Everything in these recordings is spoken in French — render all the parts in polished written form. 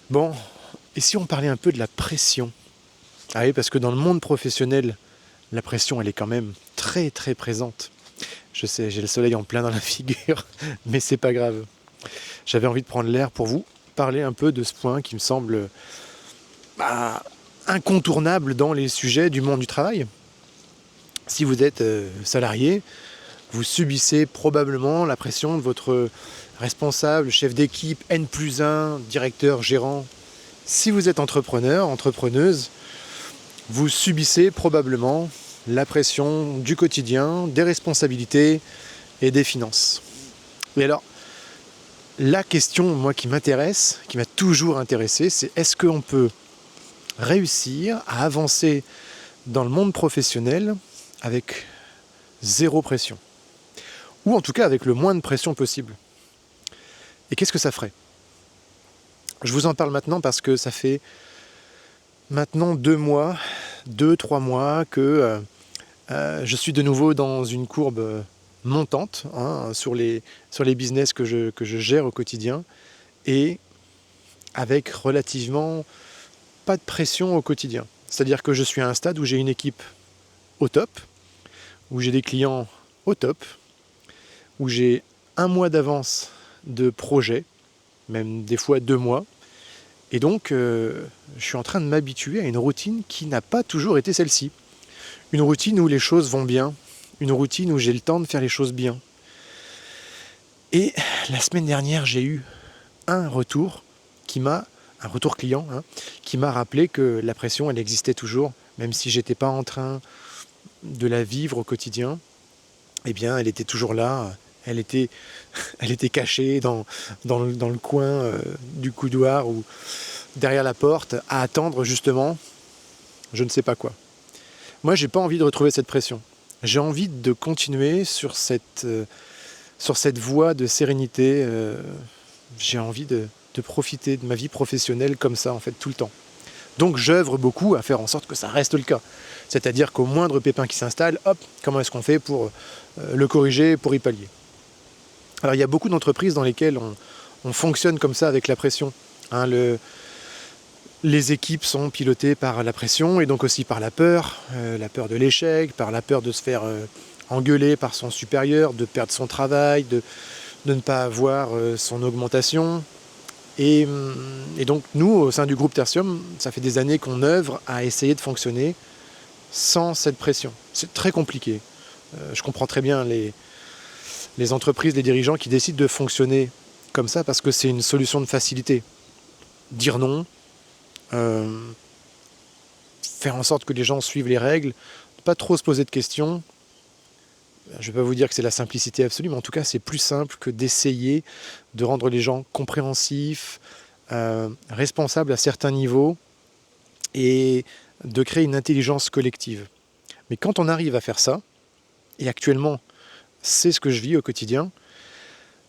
Bon, et si on parlait un peu de la pression? Ah oui, parce que dans le monde professionnel, la pression, elle est quand même très très présente. Je sais, j'ai le soleil en plein dans la figure, mais c'est pas grave. J'avais envie de prendre l'air pour vous parler un peu de ce point qui me semble bah, incontournable dans les sujets du monde du travail. Si vous êtes salarié, vous subissez probablement la pression de votre responsable, chef d'équipe, N+1, directeur, gérant. Si vous êtes entrepreneur, entrepreneuse, vous subissez probablement la pression du quotidien, des responsabilités et des finances. Et alors, la question, moi, qui m'intéresse, qui m'a toujours intéressé, c'est est-ce qu'on peut réussir à avancer dans le monde professionnel avec zéro pression? Ou en tout cas avec le moins de pression possible. Et qu'est-ce que ça ferait? Je vous en parle maintenant parce que ça fait maintenant 2-3 mois que je suis de nouveau dans une courbe montante sur les business que je gère au quotidien et avec relativement pas de pression au quotidien. C'est-à-dire que je suis à un stade où j'ai une équipe au top, où j'ai des clients au top, où j'ai un mois d'avance de projet, même des fois 2 mois. Et donc, je suis en train de m'habituer à une routine qui n'a pas toujours été celle-ci. Une routine où les choses vont bien, une routine où j'ai le temps de faire les choses bien. Et la semaine dernière, j'ai eu un retour client, qui m'a rappelé que la pression, elle existait toujours, même si j'étais pas en train de la vivre au quotidien. Eh bien, elle était toujours là. Elle était cachée dans le coin du couloir ou derrière la porte à attendre justement je ne sais pas quoi. Moi, j'ai pas envie de retrouver cette pression. J'ai envie de continuer sur cette voie de sérénité. J'ai envie de profiter de ma vie professionnelle comme ça, en fait, tout le temps. Donc, j'œuvre beaucoup à faire en sorte que ça reste le cas. C'est-à-dire qu'au moindre pépin qui s'installe, hop, comment est-ce qu'on fait pour le corriger, pour y pallier? Alors, il y a beaucoup d'entreprises dans lesquelles on fonctionne comme ça avec la pression. Les équipes sont pilotées par la pression et donc aussi par la peur de l'échec, par la peur de se faire engueuler par son supérieur, de perdre son travail, de ne pas avoir son augmentation. Et donc nous, au sein du groupe Tertium, ça fait des années qu'on œuvre à essayer de fonctionner sans cette pression. C'est très compliqué. Je comprends très bien les entreprises, les dirigeants qui décident de fonctionner comme ça parce que c'est une solution de facilité. Dire non, faire en sorte que les gens suivent les règles, pas trop se poser de questions. Je ne vais pas vous dire que c'est la simplicité absolue, mais en tout cas, c'est plus simple que d'essayer de rendre les gens compréhensifs, responsables à certains niveaux et de créer une intelligence collective. Mais quand on arrive à faire ça, et actuellement, c'est ce que je vis au quotidien,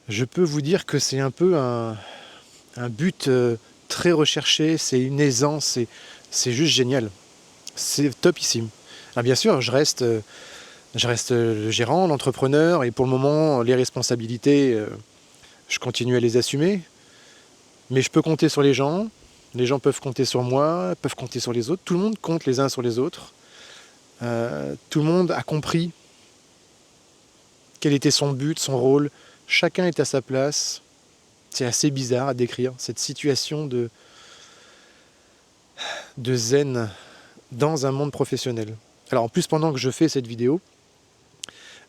je peux vous dire que c'est un peu un but très recherché, c'est une aisance, c'est juste génial. C'est topissime. Alors bien sûr, je reste le gérant, l'entrepreneur, et pour le moment, les responsabilités, je continue à les assumer. Mais je peux compter sur les gens peuvent compter sur moi, peuvent compter sur les autres. Tout le monde compte les uns sur les autres. Tout le monde a compris quel était son but, son rôle. Chacun est à sa place. C'est assez bizarre à décrire, cette situation de zen dans un monde professionnel. Alors en plus, pendant que je fais cette vidéo,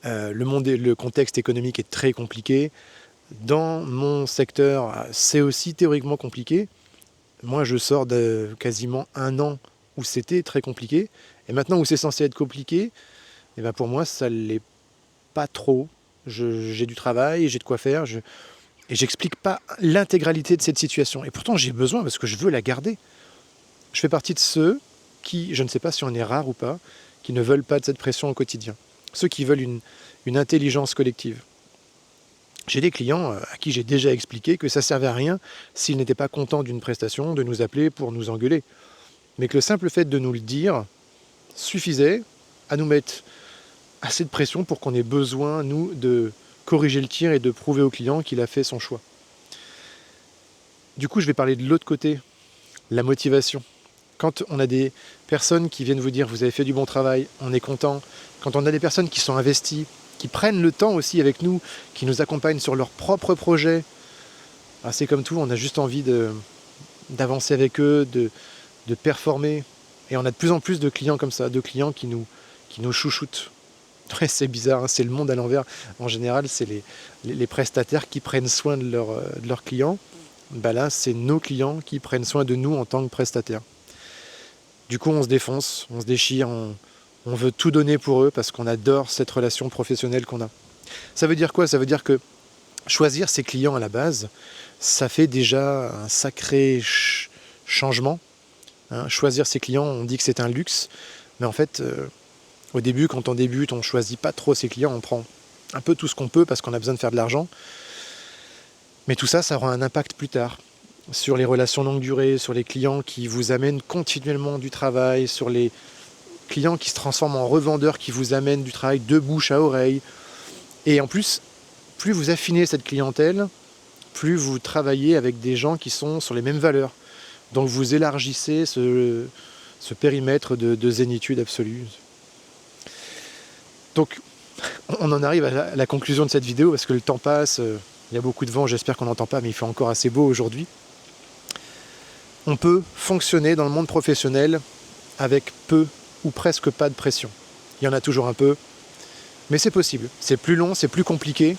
le contexte économique est très compliqué. Dans mon secteur, c'est aussi théoriquement compliqué. Moi, je sors de quasiment un an où c'était très compliqué. Et maintenant où c'est censé être compliqué, et ben pour moi, ça ne l'est pas trop. J'ai du travail, j'ai de quoi faire. Et j'explique pas l'intégralité de cette situation. Et pourtant, j'ai besoin parce que je veux la garder. Je fais partie de ceux qui, je ne sais pas si on est rare ou pas, qui ne veulent pas de cette pression au quotidien. Ceux qui veulent une intelligence collective. J'ai des clients à qui j'ai déjà expliqué que ça ne servait à rien s'ils n'étaient pas contents d'une prestation, de nous appeler pour nous engueuler. Mais que le simple fait de nous le dire suffisait à nous mettre assez de pression pour qu'on ait besoin, nous, de corriger le tir et de prouver au client qu'il a fait son choix. Du coup, je vais parler de l'autre côté la motivation. Quand on a des personnes qui viennent vous dire vous avez fait du bon travail, on est content. Quand on a des personnes qui sont investies, qui prennent le temps aussi avec nous, qui nous accompagnent sur leurs propres projets, c'est comme tout, on a juste envie d'avancer avec eux, de performer. Et on a de plus en plus de clients comme ça, de clients qui nous chouchoutent. Ouais, c'est bizarre, hein, c'est le monde à l'envers. En général, c'est les prestataires qui prennent soin de leurs clients. Là, c'est nos clients qui prennent soin de nous en tant que prestataires. Du coup, on se défonce, on se déchire, on veut tout donner pour eux parce qu'on adore cette relation professionnelle qu'on a. Ça veut dire quoi? Ça veut dire que choisir ses clients à la base, ça fait déjà un sacré changement. Hein. Choisir ses clients, on dit que c'est un luxe, mais en fait, au début, quand on débute, on ne choisit pas trop ses clients, on prend un peu tout ce qu'on peut parce qu'on a besoin de faire de l'argent. Mais tout ça, ça aura un impact plus tard sur les relations longue durée, sur les clients qui vous amènent continuellement du travail, sur les clients qui se transforment en revendeurs, qui vous amènent du travail de bouche à oreille. Et en plus, plus vous affinez cette clientèle, plus vous travaillez avec des gens qui sont sur les mêmes valeurs. Donc vous élargissez ce périmètre de zénitude absolue. Donc on en arrive à la conclusion de cette vidéo parce que le temps passe, il y a beaucoup de vent, j'espère qu'on n'entend pas, mais il fait encore assez beau aujourd'hui. On peut fonctionner dans le monde professionnel avec peu ou presque pas de pression. Il y en a toujours un peu, mais c'est possible. C'est plus long, c'est plus compliqué.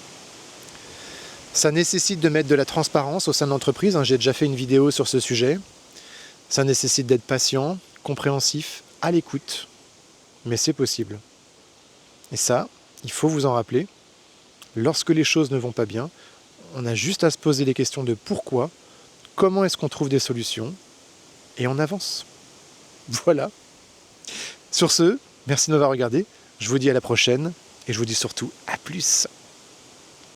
Ça nécessite de mettre de la transparence au sein de l'entreprise. J'ai déjà fait une vidéo sur ce sujet. Ça nécessite d'être patient, compréhensif, à l'écoute, mais c'est possible. Et ça, il faut vous en rappeler. Lorsque les choses ne vont pas bien, on a juste à se poser les questions de pourquoi, comment est-ce qu'on trouve des solutions, et on avance. Voilà. Sur ce, merci de m'avoir regardé. Je vous dis à la prochaine, et je vous dis surtout à plus.